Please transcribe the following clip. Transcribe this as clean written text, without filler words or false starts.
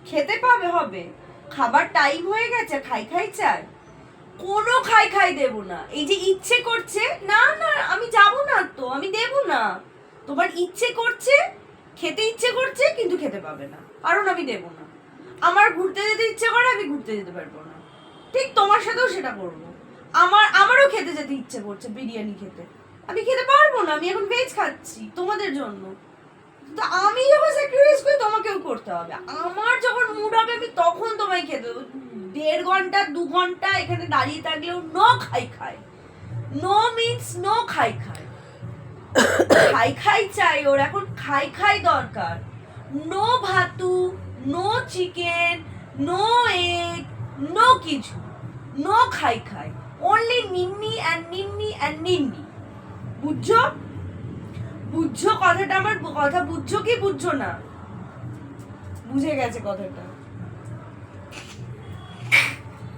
খেতে পাবে হবে, খাবার টাইম হয়ে গেছে, খাই খাই চাই, কোনো খাই খাই দেবো না। এই যে ইচ্ছে করছে, না না আমি যাবো না, তো আমি দেবো না। তোমার ইচ্ছে করছে, খেতে ইচ্ছে করছে, কিন্তু খেতে পাবে না, কারণ আমি দেবো না। আমার ঘুরতে যেতে ইচ্ছে করে, আমি ঘুরতে যেতে পারবো না, ঠিক তোমার সাথেও সেটা করবো। আমারও খেতে যেতে ইচ্ছে করছে, বিরিয়ানি খেতে, আমি খেতে পারবো না, আমি এখন ভেজ খাচ্ছি তোমাদের জন্য। তো আমি যখন স্যাক্রিফাইস করি, তোমাকেও করতে হবে। আমার যখন মুড হবে, আমি তখন তোমায় খেতে দেবো। 1.5 ঘন্টা 2 ঘন্টা এখানে দাঁড়িয়ে থাকলেও নো খাই খাই, নো মিন্স নো খাই খাই। খাই খাই চাই, ওর এখন খাই খাই দরকার। নো ভাতু, no chicken, no egg, no কিছু, নো খাই খাই, অনলি নিন্নি অ্যান্ড নিন্নি অ্যান্ড নিন্নি। বুঝছো? বুঝছো কথাটা? আমার কথা বুঝছো কি বুঝছো না? বুঝে গেছে কথাটা।